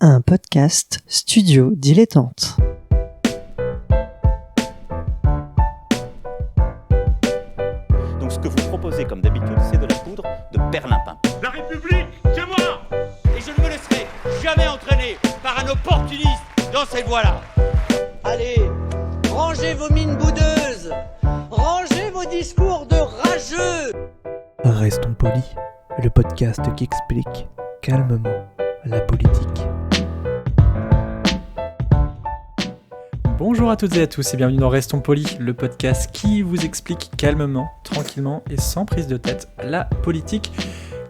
Un podcast Studio Dilettante. Donc ce que vous proposez comme d'habitude, c'est de la poudre de perlimpin. La République, c'est moi! Et je ne me laisserai jamais entraîner par un opportuniste dans cette voie-là. Allez, rangez vos mines boudeuses, rangez vos discours de rageux. Restons polis, le podcast qui explique calmement la politique. Bonjour à toutes et à tous et bienvenue dans Restons Polis, le podcast qui vous explique calmement, tranquillement et sans prise de tête la politique.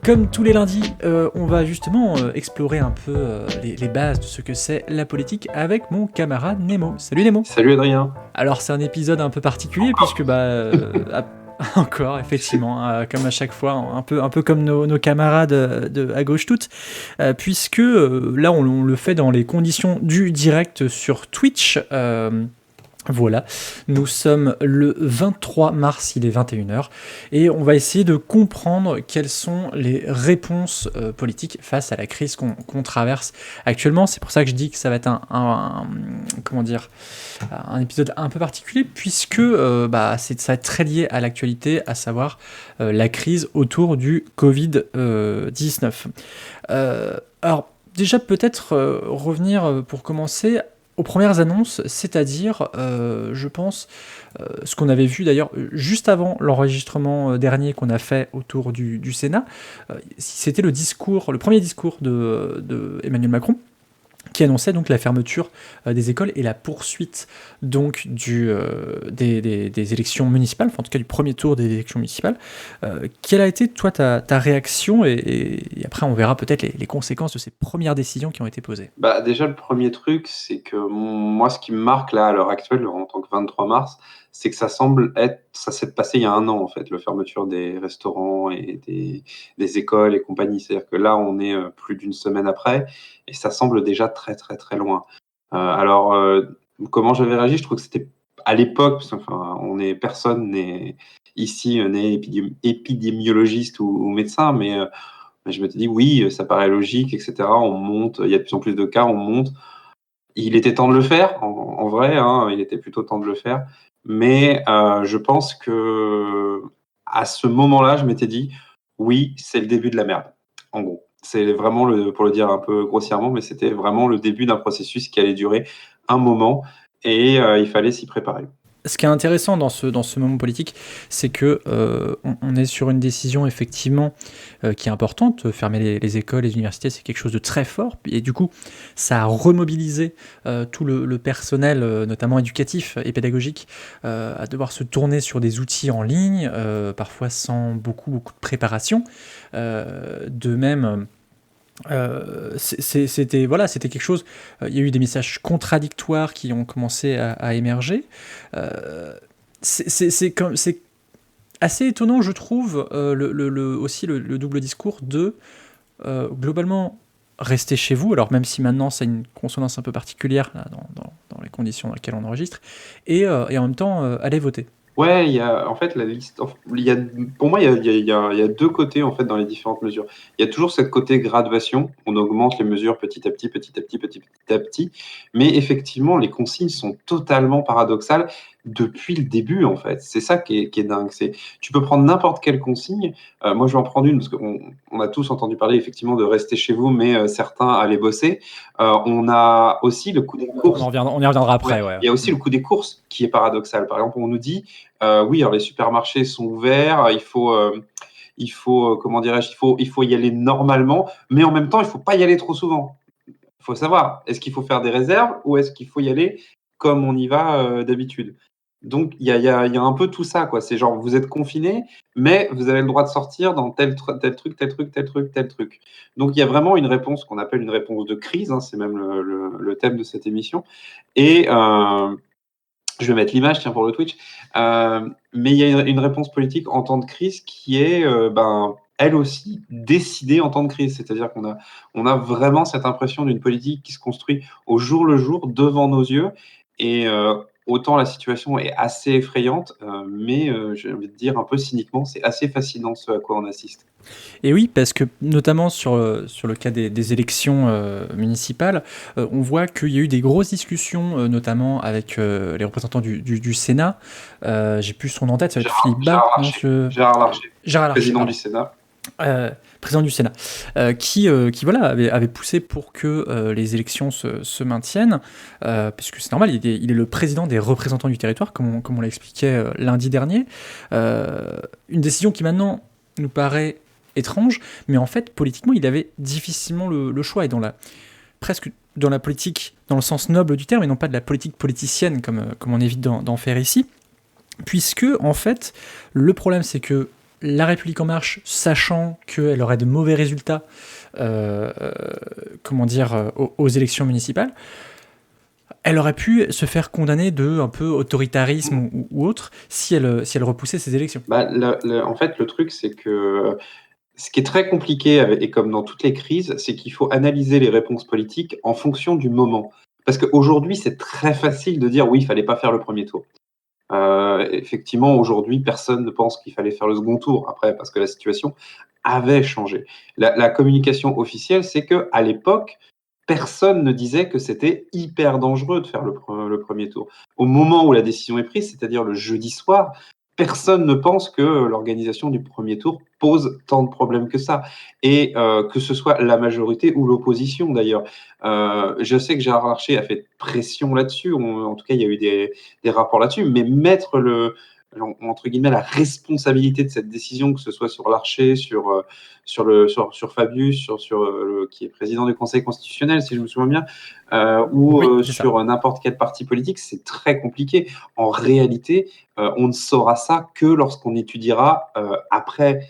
Comme tous les lundis, on va justement explorer un peu les bases de ce que c'est la politique avec mon camarade Nemo. Salut Nemo. Salut Adrien. Alors c'est un épisode un peu particulier puisque encore, effectivement, comme à chaque fois, un peu comme nos camarades à gauche toutes, puisque là on le fait dans les conditions du direct sur Twitch. Voilà, nous sommes le 23 mars, il est 21h, et on va essayer de comprendre quelles sont les réponses politiques face à la crise qu'on traverse actuellement. C'est pour ça que je dis que ça va être un épisode un peu particulier, puisque ça va être très lié à l'actualité, à savoir la crise autour du Covid-19. Alors, déjà peut-être revenir pour commencer aux premières annonces, c'est-à-dire, je pense, ce qu'on avait vu d'ailleurs juste avant l'enregistrement dernier qu'on a fait autour du Sénat, c'était le premier discours de Emmanuel Macron, qui annonçait donc la fermeture des écoles et la poursuite donc des élections municipales, enfin en tout cas du premier tour des élections municipales. Quelle a été toi ta réaction et après on verra peut-être les conséquences de ces premières décisions qui ont été posées. Déjà le premier truc, c'est que moi ce qui me marque là à l'heure actuelle en tant que 23 mars, c'est que ça s'est passé il y a un an en fait, la fermeture des restaurants et des écoles et compagnie. C'est-à-dire que là on est plus d'une semaine après et ça semble déjà très très très loin. Comment j'avais réagi? Je trouve que c'était à l'époque, parce que personne n'est ici n'est épidémiologiste ou médecin, mais je m'étais dit oui, ça paraît logique, etc. On monte, il y a de plus en plus de cas, on monte. Il était temps de le faire, en vrai, hein, il était plutôt temps de le faire. Mais je pense que à ce moment-là, je m'étais dit oui, c'est le début de la merde. En gros, c'est vraiment pour le dire un peu grossièrement, mais c'était vraiment le début d'un processus qui allait durer un moment et il fallait s'y préparer. Ce qui est intéressant dans ce moment politique, c'est que on est sur une décision effectivement qui est importante. Fermer les écoles, les universités, c'est quelque chose de très fort. Et du coup, ça a remobilisé tout le personnel, notamment éducatif et pédagogique, à devoir se tourner sur des outils en ligne, parfois sans beaucoup de préparation. De même... c'était quelque chose. Il y a eu des messages contradictoires qui ont commencé à émerger. C'est assez étonnant, je trouve, aussi le double discours de globalement rester chez vous. Alors même si maintenant ça a une consonance un peu particulière là, dans les conditions dans lesquelles on enregistre, et en même temps aller voter. Ouais, il y a en fait la liste. Pour moi, il y a deux côtés en fait dans les différentes mesures. Il y a toujours cette côté graduation. On augmente les mesures petit à petit, petit à petit, petit à petit. Mais effectivement, les consignes sont totalement paradoxales depuis le début en fait. C'est ça qui est dingue. Tu peux prendre n'importe quelle consigne. Moi, je vais en prendre une parce qu'on a tous entendu parler effectivement de rester chez vous, mais certains allaient bosser. On a aussi le coût des courses. On y reviendra après. Ouais. Il y a aussi le coût des courses qui est paradoxal. Par exemple, on nous dit oui, alors les supermarchés sont ouverts, il faut y aller normalement, mais en même temps, il faut pas y aller trop souvent. Il faut savoir, est-ce qu'il faut faire des réserves ou est-ce qu'il faut y aller comme on y va d'habitude? Donc, il y a un peu tout ça, quoi. C'est genre, vous êtes confinés, mais vous avez le droit de sortir dans tel truc, tel truc, tel truc. Donc, il y a vraiment une réponse qu'on appelle une réponse de crise, hein, c'est même le thème de cette émission. Et je vais mettre l'image, tiens, pour le Twitch. Mais il y a une réponse politique en temps de crise qui est, elle aussi, décidée en temps de crise. C'est-à-dire qu'on a vraiment cette impression d'une politique qui se construit au jour le jour, devant nos yeux. Et autant la situation est assez effrayante, mais j'ai envie de dire un peu cyniquement, c'est assez fascinant ce à quoi on assiste. Et oui, parce que notamment sur le cas des élections municipales, on voit qu'il y a eu des grosses discussions, notamment avec les représentants du Sénat. J'ai plus son nom en tête, ça va être Philippe Bas. Gérard Larcher, Gérard Larcher, président pardon. du Sénat. Président du Sénat, qui voilà, avait poussé pour que les élections se maintiennent, puisque c'est normal, il est le président des représentants du territoire, comme on l'expliquait lundi dernier. Une décision qui maintenant nous paraît étrange, mais en fait, politiquement, il avait difficilement le choix, et presque dans la politique, dans le sens noble du terme, et non pas de la politique politicienne, comme on évite d'en faire ici, puisque, en fait, le problème, c'est que La République En Marche, sachant qu'elle aurait de mauvais résultats aux élections municipales, elle aurait pu se faire condamner de un peu autoritarisme ou autre si elle repoussait ces élections. En fait, le truc, c'est que ce qui est très compliqué, et comme dans toutes les crises, c'est qu'il faut analyser les réponses politiques en fonction du moment. Parce qu'aujourd'hui, c'est très facile de dire oui, il fallait pas faire le premier tour. Effectivement, aujourd'hui, personne ne pense qu'il fallait faire le second tour, après, parce que la situation avait changé. La communication officielle, c'est qu'à l'époque, personne ne disait que c'était hyper dangereux de faire le premier tour. Au moment où la décision est prise, c'est-à-dire le jeudi soir, personne ne pense que l'organisation du premier tour pose tant de problèmes que ça. Et que ce soit la majorité ou l'opposition, d'ailleurs. Je sais que Gérard Larcher a fait pression là-dessus. En tout cas, il y a eu des rapports là-dessus. Mais mettre entre guillemets, la responsabilité de cette décision, que ce soit sur Larcher, sur Fabius, qui est président du Conseil constitutionnel, si je me souviens bien, ou sur n'importe quel parti politique, c'est très compliqué. En réalité, on ne saura ça que lorsqu'on étudiera après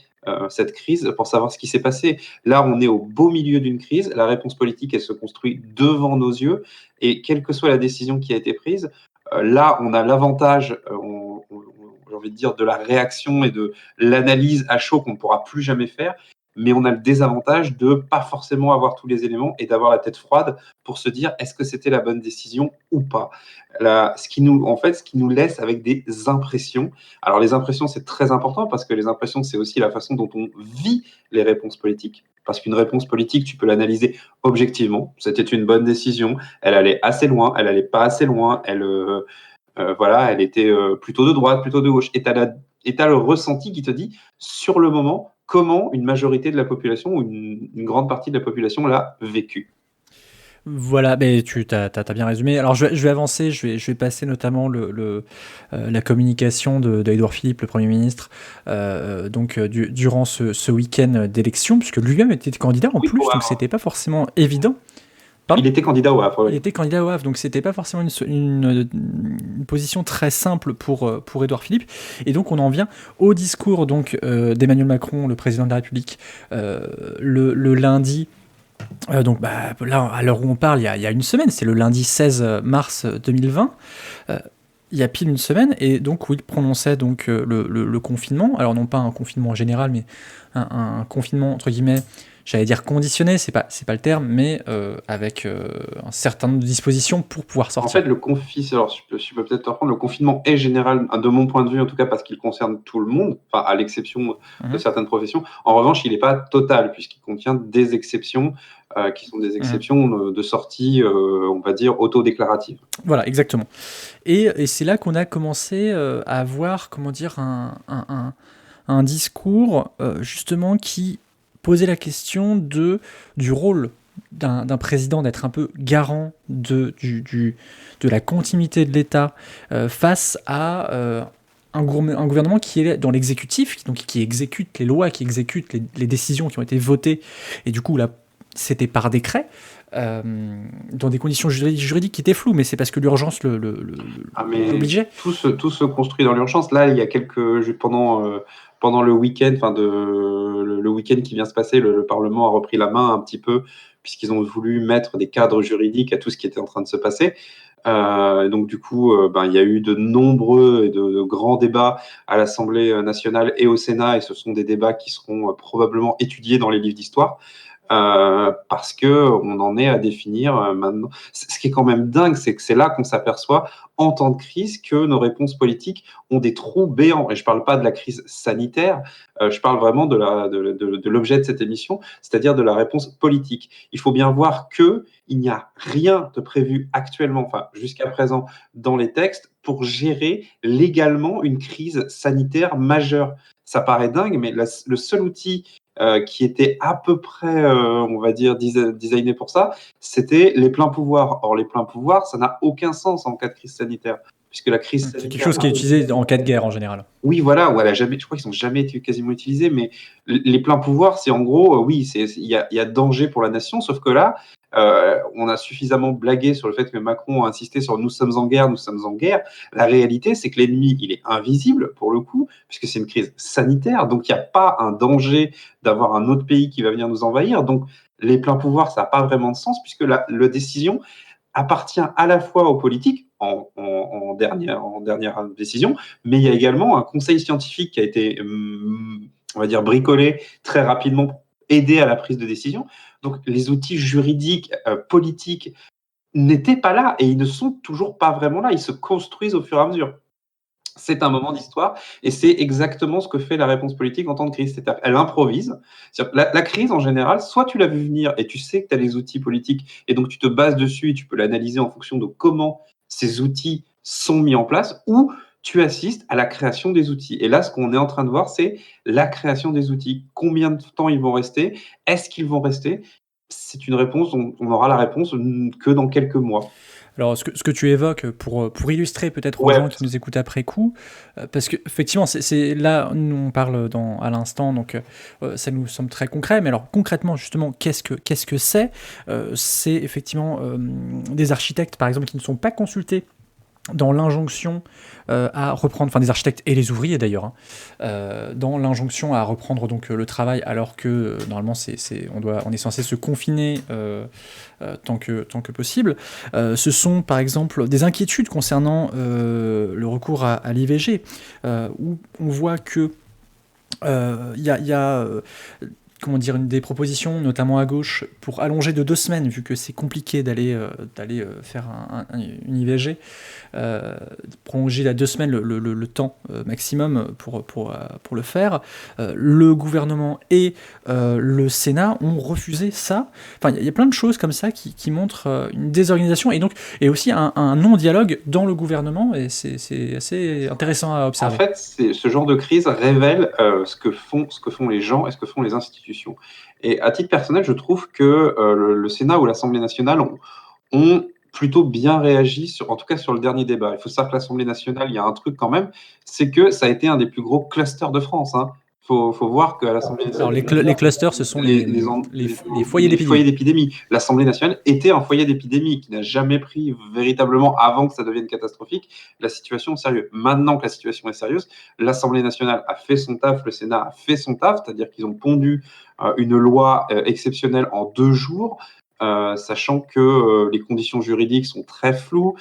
cette crise pour savoir ce qui s'est passé. Là, on est au beau milieu d'une crise. La réponse politique, elle se construit devant nos yeux. Et quelle que soit la décision qui a été prise, là, on a l'avantage, j'ai envie de dire, de la réaction et de l'analyse à chaud qu'on ne pourra plus jamais faire. Mais on a le désavantage de pas forcément avoir tous les éléments et d'avoir la tête froide pour se dire est-ce que c'était la bonne décision ou pas. Ce qui nous laisse avec des impressions. Alors les impressions, c'est très important parce que les impressions, c'est aussi la façon dont on vit les réponses politiques. Parce qu'une réponse politique, tu peux l'analyser objectivement. C'était une bonne décision. Elle allait assez loin, elle allait pas assez loin. Elle était plutôt de droite, plutôt de gauche. Et t'as le ressenti qui te dit sur le moment comment une majorité de la population ou une grande partie de la population l'a vécu. Voilà, mais tu as bien résumé. Alors je vais avancer, je vais passer notamment la communication d'Édouard Philippe, le Premier ministre, durant ce week-end d'élection, puisque lui-même était candidat en plus, donc c'était pas forcément évident. Il était candidat au Havre. Il était candidat au Havre, donc c'était pas forcément une position très simple pour Édouard Philippe. Et donc on en vient au discours d'Emmanuel Macron, le président de la République, le lundi. Là, à l'heure où on parle, il y a une semaine, c'est le lundi 16 mars 2020. Il y a pile une semaine, et donc où il prononçait le confinement. Alors non pas un confinement général, mais un confinement entre guillemets. J'allais dire conditionné, c'est pas le terme, mais avec un certain nombre de dispositions pour pouvoir sortir. En fait, je peux peut-être te reprendre, le confinement est général, de mon point de vue en tout cas, parce qu'il concerne tout le monde, enfin à l'exception de certaines professions. En revanche, il n'est pas total, puisqu'il contient des exceptions qui sont des exceptions de sortie, on va dire, autodéclaratives. Voilà, exactement. Et c'est là qu'on a commencé à avoir, comment dire, un discours justement qui poser la question du rôle d'un président, d'être un peu garant de la continuité de l'État face à un gouvernement qui est dans l'exécutif, donc qui exécute les lois, qui exécute les décisions qui ont été votées, et du coup là c'était par décret, dans des conditions juridiques qui étaient floues, mais c'est parce que l'urgence l'obligeait. Tout se construit dans l'urgence. Là, il y a pendant le week-end, le week-end qui vient se passer, le Parlement a repris la main un petit peu, puisqu'ils ont voulu mettre des cadres juridiques à tout ce qui était en train de se passer. Donc du coup, il y a eu de nombreux et de grands débats à l'Assemblée nationale et au Sénat, et ce sont des débats qui seront probablement étudiés dans les livres d'histoire. parce qu'on en est à définir maintenant. Ce qui est quand même dingue, c'est que c'est là qu'on s'aperçoit, en temps de crise, que nos réponses politiques ont des trous béants. Et je ne parle pas de la crise sanitaire, je parle vraiment de l'objet de cette émission, c'est-à-dire de la réponse politique. Il faut bien voir qu'il n'y a rien de prévu actuellement, enfin jusqu'à présent, dans les textes pour gérer légalement une crise sanitaire majeure. Ça paraît dingue, mais le seul outil qui était à peu près, on va dire, designé pour ça, c'était les pleins pouvoirs. Or, les pleins pouvoirs, ça n'a aucun sens en cas de crise sanitaire, puisque la crise sanitaire... C'est quelque chose qui est utilisé en cas de guerre en général. Oui, voilà, ou je crois qu'ils n'ont jamais été quasiment utilisés, mais les pleins pouvoirs, c'est en gros, oui, il y a danger pour la nation, sauf que là, on a suffisamment blagué sur le fait que Macron a insisté sur « nous sommes en guerre, nous sommes en guerre ». La réalité, c'est que l'ennemi, il est invisible, pour le coup, puisque c'est une crise sanitaire, donc il n'y a pas un danger d'avoir un autre pays qui va venir nous envahir. Donc, les pleins pouvoirs, ça n'a pas vraiment de sens, puisque la décision appartient à la fois aux politiques, en dernière décision, mais il y a également un conseil scientifique qui a été, on va dire, bricolé très rapidement pour aider à la prise de décision. Donc, les outils juridiques, politiques n'étaient pas là et ils ne sont toujours pas vraiment là. Ils se construisent au fur et à mesure. C'est un moment d'histoire et c'est exactement ce que fait la réponse politique en temps de crise. C'est-à-dire qu'elle improvise. La crise, en général, soit tu l'as vu venir et tu sais que tu as les outils politiques et donc tu te bases dessus et tu peux l'analyser en fonction de comment ces outils sont mis en place, ou tu assistes à la création des outils. Et là, ce qu'on est en train de voir, c'est la création des outils. Combien de temps ils vont rester? Est-ce qu'ils vont rester? C'est une réponse, on aura la réponse que dans quelques mois. Alors, ce que tu évoques, pour illustrer peut-être aux gens qui nous écoutent après coup, parce qu'effectivement, c'est là, nous on parle à l'instant, donc ça nous semble très concret, mais alors concrètement, justement, qu'est-ce que c'est? C'est effectivement des architectes, par exemple, qui ne sont pas consultés dans l'injonction à reprendre, enfin des architectes et les ouvriers d'ailleurs, dans l'injonction à reprendre donc le travail, alors que normalement on est censé se confiner tant que possible. Ce sont par exemple des inquiétudes concernant le recours à l'IVG, où on voit que il y a comment dire, des propositions, notamment à gauche, pour allonger de 2 semaines, vu que c'est compliqué d'aller faire une IVG, prolonger à 2 semaines le temps maximum pour le faire. Le gouvernement et le Sénat ont refusé ça. Enfin, il y a plein de choses comme ça qui montrent une désorganisation et aussi un non-dialogue dans le gouvernement, et c'est assez intéressant à observer. En fait, ce genre de crise révèle ce que font les gens et ce que font les institutions. Et à titre personnel, je trouve que le Sénat ou l'Assemblée nationale ont plutôt bien réagi, en tout cas sur le dernier débat. Il faut savoir que l'Assemblée nationale, il y a un truc quand même, c'est que ça a été un des plus gros clusters de France. Faut voir qu'à l'Assemblée nationale... Alors, les clusters, ce sont les foyers d'épidémie. L'Assemblée nationale était un foyer d'épidémie qui n'a jamais pris véritablement, avant que ça devienne catastrophique, la situation au sérieux. Maintenant que la situation est sérieuse, l'Assemblée nationale a fait son taf, le Sénat a fait son taf, c'est-à-dire qu'ils ont pondu une loi exceptionnelle en 2 jours, sachant que les conditions juridiques sont très floues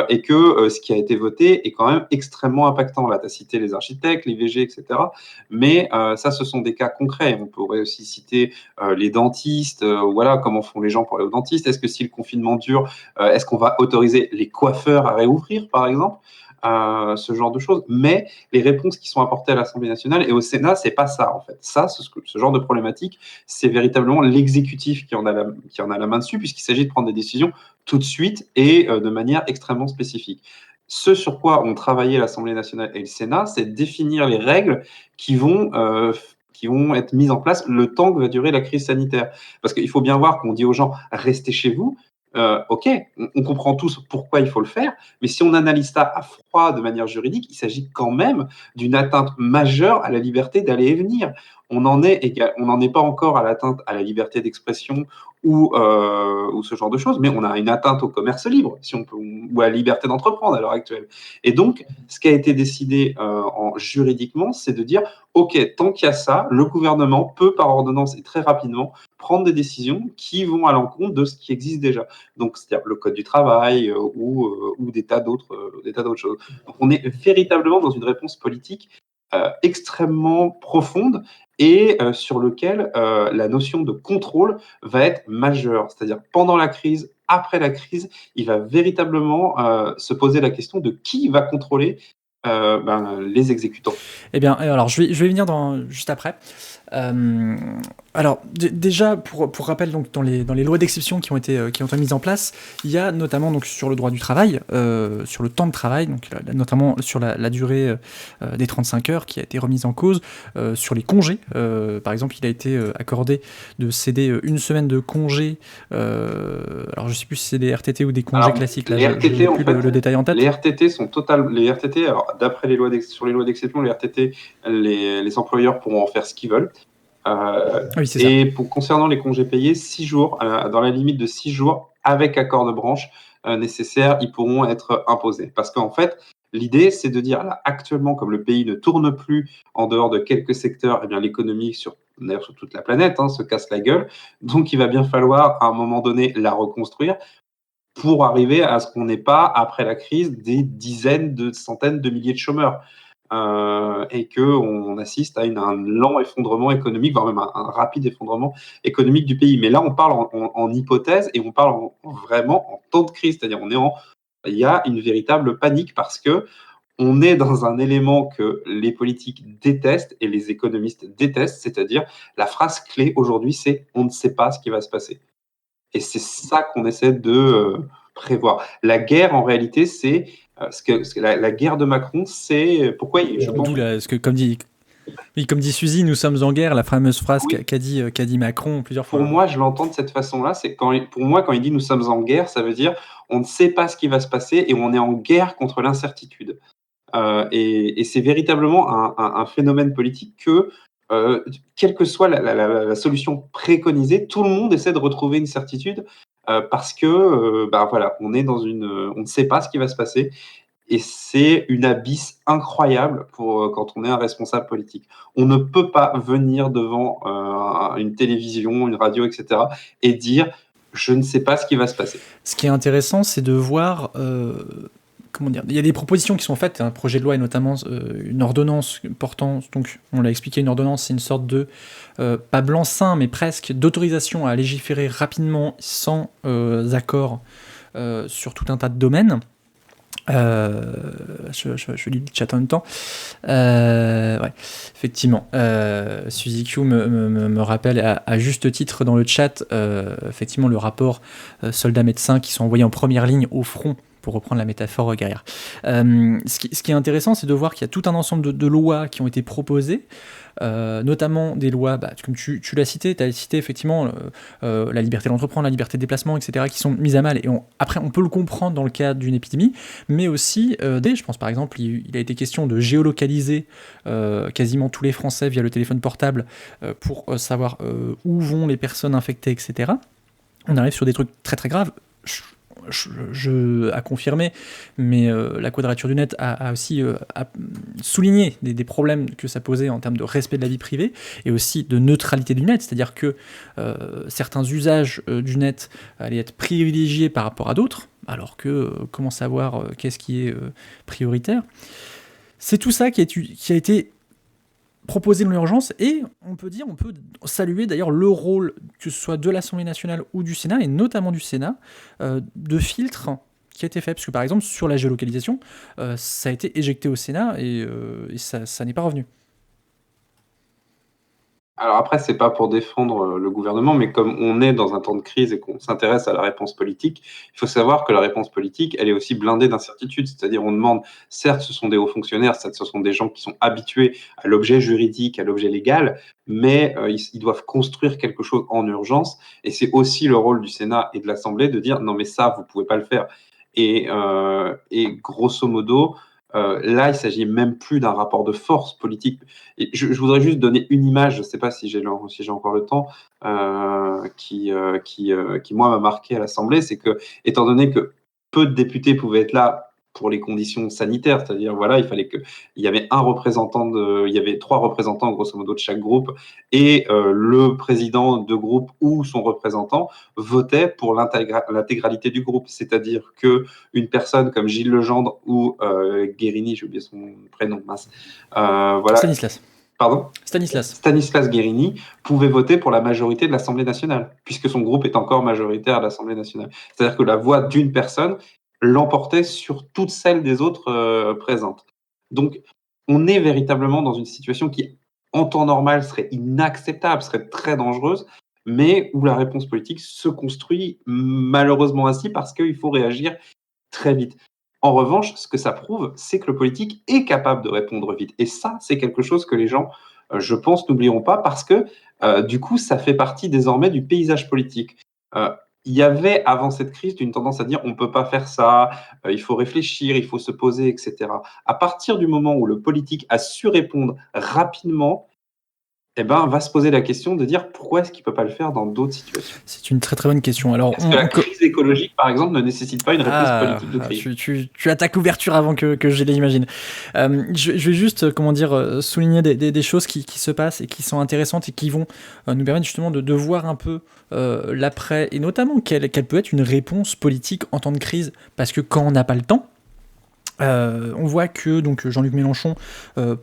et que ce qui a été voté est quand même extrêmement impactant. Là, tu as cité les architectes, l'IVG, etc. Mais ça, ce sont des cas concrets. On pourrait aussi citer les dentistes. Voilà, comment font les gens pour aller au dentiste? Est-ce que si le confinement dure, est-ce qu'on va autoriser les coiffeurs à réouvrir, par exemple? Ce genre de choses, mais les réponses qui sont apportées à l'Assemblée nationale et au Sénat, c'est pas ça en fait. Ça, ce genre de problématique, c'est véritablement l'exécutif qui en a la main dessus, puisqu'il s'agit de prendre des décisions tout de suite et de manière extrêmement spécifique. Ce sur quoi ont travaillé l'Assemblée nationale et le Sénat, c'est définir les règles qui vont être mises en place le temps que va durer la crise sanitaire. Parce qu'il faut bien voir qu'on dit aux gens « restez chez vous ». Ok, on comprend tous pourquoi il faut le faire, mais si on analyse ça à froid de manière juridique, il s'agit quand même d'une atteinte majeure à la liberté d'aller et venir. On n'en est pas encore à l'atteinte à la liberté d'expression ou ce genre de choses, mais on a une atteinte au commerce libre, si on peut, ou à la liberté d'entreprendre à l'heure actuelle. Et donc, ce qui a été décidé juridiquement, c'est de dire, ok, tant qu'il y a ça, le gouvernement peut, par ordonnance et très rapidement, prendre des décisions qui vont à l'encontre de ce qui existe déjà. Donc, c'est-à-dire le code du travail ou des tas d'autres choses. Donc, on est véritablement dans une réponse politique extrêmement profonde et sur lequel la notion de contrôle va être majeure. C'est-à-dire pendant la crise, après la crise, il va véritablement se poser la question de qui va contrôler les exécutants. Eh bien, alors je vais venir juste après. Alors déjà pour rappel, donc dans les lois d'exception qui ont été mises en place, il y a notamment donc sur le droit du travail, sur le temps de travail, donc notamment sur la durée des 35 heures qui a été remise en cause, sur les congés. Par exemple, il a été accordé de céder une semaine de congés. Alors je sais plus si c'est des RTT ou des congés classiques. Là, les RTT, j'ai en plus fait, le détail en tête. Les RTT sont les RTT, alors d'après sur les lois d'exception, les RTT, les employeurs pourront en faire ce qu'ils veulent. Oui, c'est ça. Concernant les congés payés, 6 jours, dans la limite de 6 jours, avec accord de branche nécessaire, ils pourront être imposés. Parce qu'en fait, l'idée, c'est de dire, là, actuellement, comme le pays ne tourne plus en dehors de quelques secteurs, eh bien, l'économie, d'ailleurs sur toute la planète, se casse la gueule. Donc, il va bien falloir, à un moment donné, la reconstruire pour arriver à ce qu'on n'ait pas, après la crise, des dizaines de centaines de milliers de chômeurs. Et qu'on assiste à un lent effondrement économique, voire même un rapide effondrement économique du pays. Mais là, on parle en hypothèse et on parle vraiment en temps de crise, c'est-à-dire il y a une véritable panique parce que on est dans un élément que les politiques détestent et les économistes détestent, c'est-à-dire la phrase clé aujourd'hui, c'est « on ne sait pas ce qui va se passer ». Et c'est ça qu'on essaie de prévoir. La guerre, en réalité, c'est la guerre de Macron, c'est pourquoi je pense. D'où ce que comme dit Suzy, nous sommes en guerre, la fameuse phrase qu'a dit Macron plusieurs fois. Pour moi, je l'entends de cette façon-là. C'est pour moi, quand il dit nous sommes en guerre, ça veut dire on ne sait pas ce qui va se passer et on est en guerre contre l'incertitude. Et c'est véritablement un phénomène politique que, quelle que soit la solution préconisée, tout le monde essaie de retrouver une certitude parce que voilà, on ne sait pas ce qui va se passer. Et c'est une abysse incroyable quand on est un responsable politique. On ne peut pas venir devant une télévision, une radio, etc. et dire « je ne sais pas ce qui va se passer ». Ce qui est intéressant, c'est de voir... comment dire, il y a des propositions qui sont faites, un projet de loi et notamment une ordonnance portant, donc on l'a expliqué, une ordonnance, c'est une sorte de, pas blanc-seing, mais presque, d'autorisation à légiférer rapidement sans accord sur tout un tas de domaines. Je lis le chat en même temps. Ouais, effectivement. Suzy Q me rappelle à juste titre dans le chat, effectivement, le rapport soldats-médecins qui sont envoyés en première ligne au front, pour reprendre la métaphore guerrière. Ce qui est intéressant, c'est de voir qu'il y a tout un ensemble de lois qui ont été proposées, notamment des lois, comme tu l'as cité, tu as cité effectivement la liberté d'entreprendre, la liberté de déplacement, etc., qui sont mises à mal. Et après, on peut le comprendre dans le cadre d'une épidémie, mais aussi, je pense par exemple, il a été question de géolocaliser quasiment tous les Français via le téléphone portable pour savoir où vont les personnes infectées, etc. On arrive sur des trucs très très graves. À confirmer, mais la Quadrature du Net a aussi souligné des problèmes que ça posait en termes de respect de la vie privée et aussi de neutralité du net, c'est-à-dire que certains usages du net allaient être privilégiés par rapport à d'autres, alors que comment savoir qu'est-ce qui est prioritaire. C'est tout ça qui a été proposé dans l'urgence, et on peut saluer d'ailleurs le rôle, que ce soit de l'Assemblée nationale ou du Sénat, et notamment du Sénat, de filtre qui a été fait, parce que par exemple sur la géolocalisation, ça a été éjecté au Sénat et ça n'est pas revenu. Alors après, c'est pas pour défendre le gouvernement, mais comme on est dans un temps de crise et qu'on s'intéresse à la réponse politique, il faut savoir que la réponse politique, elle est aussi blindée d'incertitudes. C'est-à-dire, on demande, certes, ce sont des hauts fonctionnaires, certes, ce sont des gens qui sont habitués à l'objet juridique, à l'objet légal, mais ils doivent construire quelque chose en urgence. Et c'est aussi le rôle du Sénat et de l'Assemblée de dire, non, mais ça, vous pouvez pas le faire. Et grosso modo, là, il ne s'agit même plus d'un rapport de force politique. Et je voudrais juste donner une image, je ne sais pas si j'ai encore le temps, qui moi, m'a marqué à l'Assemblée, c'est que, étant donné que peu de députés pouvaient être là pour les conditions sanitaires, c'est-à-dire voilà, il y avait il y avait 3 représentants grosso modo de chaque groupe, et le président de groupe ou son représentant votait pour l'intégralité du groupe, c'est-à-dire que une personne comme Gilles Legendre ou Guérini, j'ai oublié son prénom, mince, voilà. Stanislas Guérini pouvait voter pour la majorité de l'Assemblée nationale, puisque son groupe est encore majoritaire à l'Assemblée nationale. C'est-à-dire que la voix d'une personne l'emportait sur toutes celles des autres présentes. Donc, on est véritablement dans une situation qui, en temps normal, serait inacceptable, serait très dangereuse, mais où la réponse politique se construit malheureusement ainsi parce qu'il faut réagir très vite. En revanche, ce que ça prouve, c'est que le politique est capable de répondre vite. Et ça, c'est quelque chose que les gens, je pense, n'oublieront pas parce que, du coup, ça fait partie désormais du paysage politique. Il y avait, avant cette crise, une tendance à dire on ne peut pas faire ça, il faut réfléchir, il faut se poser, etc. À partir du moment où le politique a su répondre rapidement, va se poser la question de dire pourquoi est-ce qu'il ne peut pas le faire dans d'autres situations. C'est une très très bonne question. Alors, Est-ce que la crise écologique, par exemple, ne nécessite pas une réponse politique de crise? Tu as ta couverture avant que je l'imagine. Je vais juste, souligner des choses qui se passent et qui sont intéressantes et qui vont nous permettre justement de voir un peu l'après, et notamment quelle peut être une réponse politique en temps de crise, parce que quand on n'a pas le temps, on voit que donc Jean-Luc Mélenchon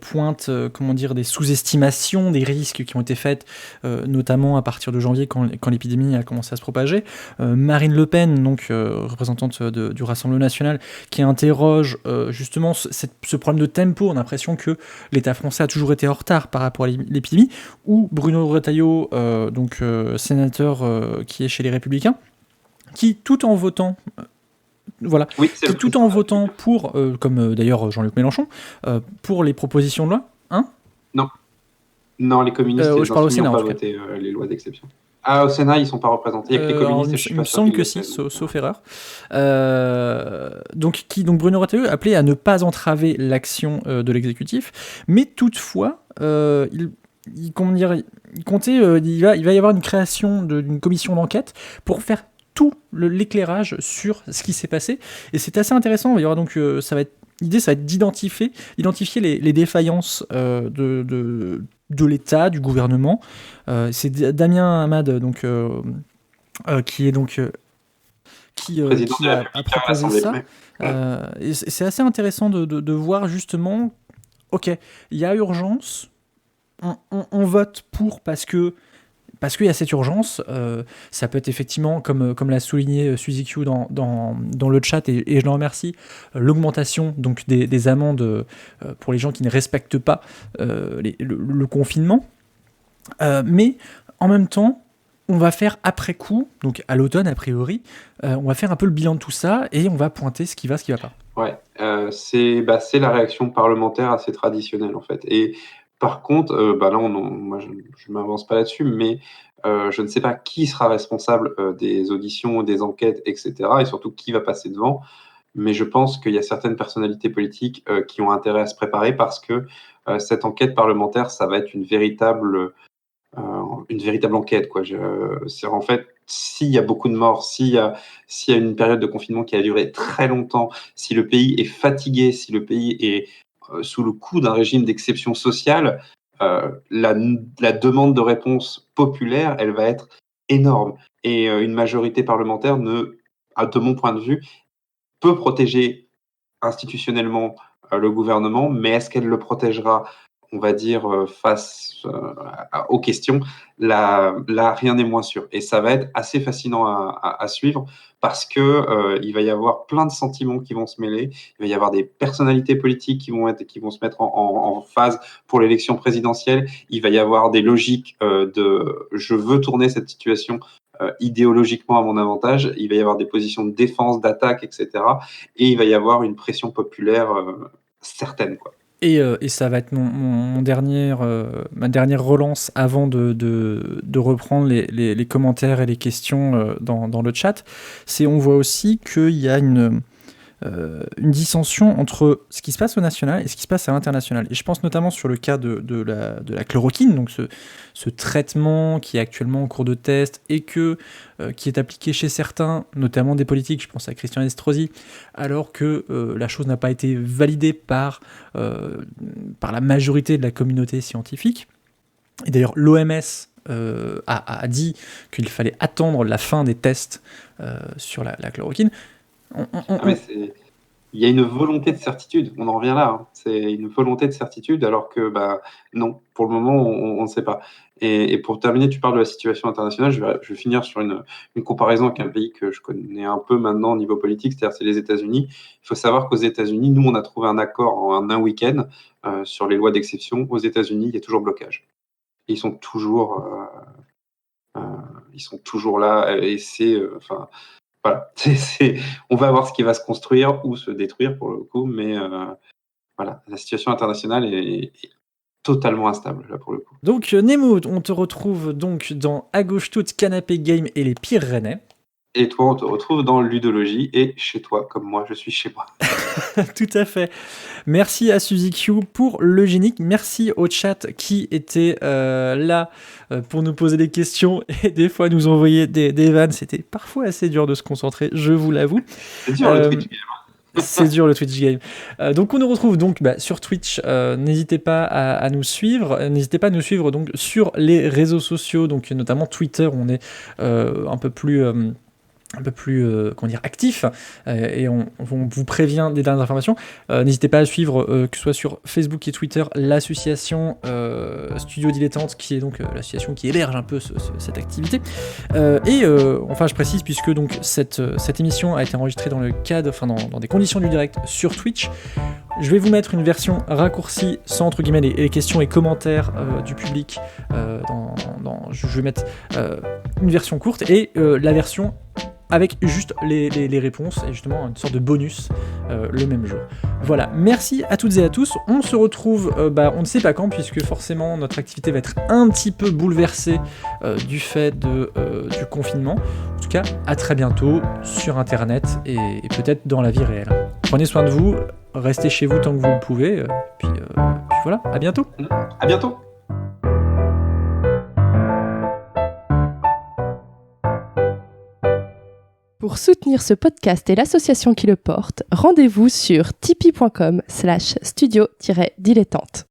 pointe des sous-estimations des risques qui ont été faites, notamment à partir de janvier quand l'épidémie a commencé à se propager. Marine Le Pen, donc représentante du Rassemblement national, qui interroge justement ce problème de tempo. On a l'impression que l'État français a toujours été en retard par rapport à l'épidémie. Ou Bruno Retailleau, sénateur qui est chez les Républicains, qui tout en votant pour, comme d'ailleurs Jean-Luc Mélenchon, pour les propositions de loi, Non, les communistes je parle au Sénat, n'ont pas voté les lois d'exception. Au Sénat, ils ne sont pas représentés. Il y a que les communistes. Il me semble que si, sauf erreur. Donc Bruno Retailleau appelait à ne pas entraver l'action de l'exécutif, mais toutefois, il va y avoir une création d'une commission d'enquête pour faire tout l'éclairage sur ce qui s'est passé, et c'est assez intéressant. Il y aura donc l'idée, ça va être d'identifier les défaillances de l'État, du gouvernement. C'est Damien Hamad qui a proposé ça. Et c'est assez intéressant de voir justement, ok, il y a urgence, on vote pour parce qu'il y a cette urgence. Ça peut être effectivement, comme l'a souligné Suzy Q dans le chat, et je le remercie, l'augmentation donc des amendes pour les gens qui ne respectent pas le confinement. Mais en même temps, on va faire après coup, donc à l'automne a priori, on va faire un peu le bilan de tout ça et on va pointer ce qui va pas. Ouais, c'est la réaction parlementaire assez traditionnelle en fait. Et par contre, là, moi je m'avance pas là-dessus, mais je ne sais pas qui sera responsable des auditions, des enquêtes, etc. Et surtout qui va passer devant. Mais je pense qu'il y a certaines personnalités politiques qui ont intérêt à se préparer parce que cette enquête parlementaire, ça va être une véritable enquête, quoi. C'est en fait, s'il y a beaucoup de morts, s'il y a une période de confinement qui a duré très longtemps, si le pays est fatigué, si le pays est sous le coup d'un régime d'exception sociale, la demande de réponse populaire, elle va être énorme. Et une majorité parlementaire de mon point de vue, peut protéger institutionnellement le gouvernement, mais est-ce qu'elle le protégera, on va dire, face aux questions? Là, rien n'est moins sûr. Et ça va être assez fascinant à suivre parce que il va y avoir plein de sentiments qui vont se mêler. Il va y avoir des personnalités politiques qui vont se mettre en phase pour l'élection présidentielle. Il va y avoir des logiques de « je veux tourner cette situation » idéologiquement à mon avantage, il va y avoir des positions de défense, d'attaque, etc. Et il va y avoir une pression populaire certaine, quoi. Et ça va être ma dernière relance avant de reprendre les commentaires et les questions dans le chat. On voit aussi qu'il y a une dissension entre ce qui se passe au national et ce qui se passe à l'international. Et je pense notamment sur le cas de la chloroquine, donc ce traitement qui est actuellement en cours de test et qui est appliqué chez certains, notamment des politiques, je pense à Christian Estrosi, alors que la chose n'a pas été validée par la majorité de la communauté scientifique. Et d'ailleurs, l'OMS a dit qu'il fallait attendre la fin des tests sur la chloroquine. Il y a une volonté de certitude, on en revient là. Hein. C'est une volonté de certitude, alors que non, pour le moment, on ne sait pas. Et pour terminer, tu parles de la situation internationale. Je vais finir sur une comparaison avec un pays que je connais un peu maintenant au niveau politique, c'est-à-dire c'est les États-Unis. Il faut savoir qu'aux États-Unis, nous, on a trouvé un accord en un week-end sur les lois d'exception. Aux États-Unis, il y a toujours blocage. Et ils sont toujours là, et c'est voilà, on va voir ce qui va se construire ou se détruire pour le coup, mais voilà, la situation internationale est totalement instable là pour le coup. Donc Nemo, on te retrouve donc dans À gauche toute, Canapé Game et les pires rennais. Et toi, on te retrouve dans Ludologie et chez toi, comme moi, je suis chez moi. Tout à fait. Merci à Suzy Q pour le générique. Merci au chat qui était là pour nous poser des questions et des fois nous envoyer des vannes. C'était parfois assez dur de se concentrer, je vous l'avoue. C'est dur le Twitch Game. C'est dur le Twitch Game. Donc on nous retrouve donc sur Twitch. N'hésitez pas à nous suivre. N'hésitez pas à nous suivre donc sur les réseaux sociaux, donc notamment Twitter. On est un peu plus actif et on vous prévient des dernières informations. N'hésitez pas à suivre que ce soit sur Facebook et Twitter l'association Studio Dilettante, qui est donc l'association qui héberge un peu cette activité. Enfin je précise, puisque donc cette émission a été enregistrée dans le cadre, dans des conditions du direct sur Twitch. Je vais vous mettre une version raccourcie sans entre guillemets les questions et commentaires du public. Je vais mettre une version courte et la version avec juste les réponses et justement une sorte de bonus le même jour. Voilà, merci à toutes et à tous. On se retrouve, on ne sait pas quand, puisque forcément notre activité va être un petit peu bouleversée du fait du confinement. En tout cas, à très bientôt sur Internet et peut-être dans la vie réelle. Prenez soin de vous, restez chez vous tant que vous le pouvez, puis voilà, à bientôt. À bientôt. Pour soutenir ce podcast et l'association qui le porte, rendez-vous sur tipeee.com/studio-dilettante.